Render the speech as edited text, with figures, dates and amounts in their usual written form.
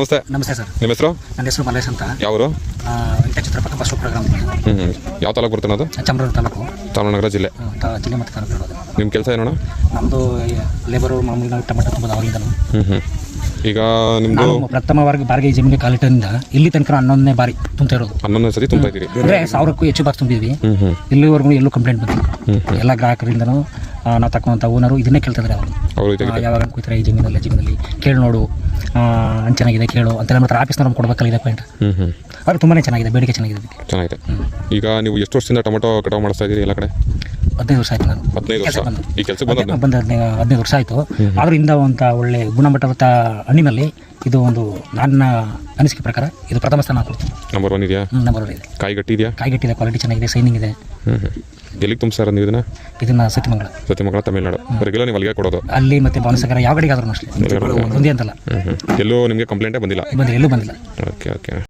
ನಮಸ್ತೆ. ನಮಸ್ತೆ ಸರ್. ನಿಮ್ಮ ಹೆಸರು? ನನ್ನ ಹೆಸರು ಮಲ್ಲೇಶ್ ಅಂತ. ಯಾವರು? ಚಿತ್ರಪಥ ಬಸ್ ಪ್ರೋಗ್ರಾಮ್. ಯಾವ ತಾಲೂಕು ಬರ್ತದೆ ಅದು? ಚಾಮರಾಜನಗರ ತಾಲೂಕು, ಚಾಮರಾಜನಗರ ಜಿಲ್ಲೆ. ಜಿಲ್ಲೆ ಮತ್ತು ತಾಲೂಕು ಇರೋದು. ನಿಮ್ಮ ಕೆಲಸ ಏನೋಣ? ನಮ್ಮದು ಲೇಬರು, ಮಾಮೂಲಿ ನಾವು ಟೊಮೆಟೊ ತುಂಬೋದು ಅವಾಗಿಂದ. ಈಗ ನಿಮ್ಮದು ಪ್ರಥಮ ಬಾರಿಗೆ ಈ ಜಮೀನಿಗೆ ಕಾಲಿಟ್ಟಿಂದ ಇಲ್ಲಿ ತನಕ 11ನೇ ಬಾರಿ ತುಂಬ್ತಾ ಇರೋದು. 11ನೇ ಸತಿ ತುಂಬ್ತಾ ಇದ್ದೀರಿ ಅಂದರೆ 1000ಕ್ಕೂ ಹೆಚ್ಚು ಬಾರಿ ತುಂಬಿದ್ವಿ. ಇಲ್ಲಿವರೆಗೂ ಎಲ್ಲೂ ಕಂಪ್ಲೇಂಟ್ ಬಂದಿಲ್ಲ. ಎಲ್ಲ ಗ್ರಾಹಕರಿಂದನೂ ನಾವು ತಗೊಂಥ ಓನರು ಇದನ್ನೇ ಕೇಳ್ತಿದ್ದಾರೆ. ಅವರು ಯಾವಾಗ ಅನ್ಕೋತಾರೆ ಈ ಜಮೀನಲ್ಲಿ ಕೇಳಿ ನೋಡು, ಚೆನ್ನಾಗಿದೆ ಕೇಳು ಅಂತೆಲ್ಲ ಮಾಡ್ತಾರೆ. ಆಫೀಸ್ನವ್ರು ಕೊಡ್ಬೇಕಲ್ಲ ಇದೆ ಪಾಯಿಂಟ್. ಅವ್ರು ತುಂಬಾ ಚೆನ್ನಾಗಿದೆ, ಬೇಡಿಕೆ ಚೆನ್ನಾಗಿದೆ. ಈಗ ನೀವು ಎಷ್ಟು ವರ್ಷದಿಂದ ಟೊಮೆಟೊ ಕಟಾವು ಮಾಡಿಸ್ತಾ ಇದ್ದೀರಿ ಎಲ್ಲ ಕಡೆ? 15 ವರ್ಷ ಆಯ್ತು. ನಾನು 15 ವರ್ಷ ಈ ಕೆಲಸಕ್ಕೆ ಬಂದು 15 ವರ್ಷ ಆಯಿತು. ಆದರೂ ಇಂದ ಒಂದು ಒಳ್ಳೆ ಗುಣಮಟ್ಟದ ಹಣ್ಣಿನಲ್ಲಿ ಇದು ಒಂದು ನನ್ನ ಅನಿಸಿಕೆ ಪ್ರಕಾರ ಇದು ಪ್ರಥಮ ಸ್ಥಾನ ಕೊಡ್ತೀನಿ. ನಂಬರ್ 1 ಇದೆಯಾ? ನಂಬರ್ 1 ಇದೆ. ಕಾಯಿಗಟ್ಟಿ ಇದೆಯಾ? ಕಾಯಿಗಟ್ಟಿದೆ, ಕ್ವಾಲಿಟಿ ಚೆನ್ನಾಗಿದೆ, ಸೈನಿಂಗ್ ಇದೆ. ಎಲ್ಲಿಗೆ ತುಂಬಿಸ್ತಾರೆ ನೀವು ಇದನ್ನ ಸತ್ಯಮಂಗಲ ತಮಿಳ್ನಾಡು. ರೆಗ್ಯುಲರ್ ನೀವು ಅಲ್ಲಿಗೆ ಕೊಡೋದು? ಅಲ್ಲಿ ಮತ್ತೆ ಭಾವನಸಾಗರ ಯಾವ ಕಡೆಗೆ ಆದ್ರೂ ಅಷ್ಟೇ, ಒಂದೇ ಅಂತಲ್ಲ. ಎಲ್ಲೂ ನಿಮಗೆ ಕಂಪ್ಲೇಂಟೇ ಬಂದಿಲ್ಲ? ಎಲ್ಲೂ ಬಂದಿಲ್ಲ. ಓಕೆ.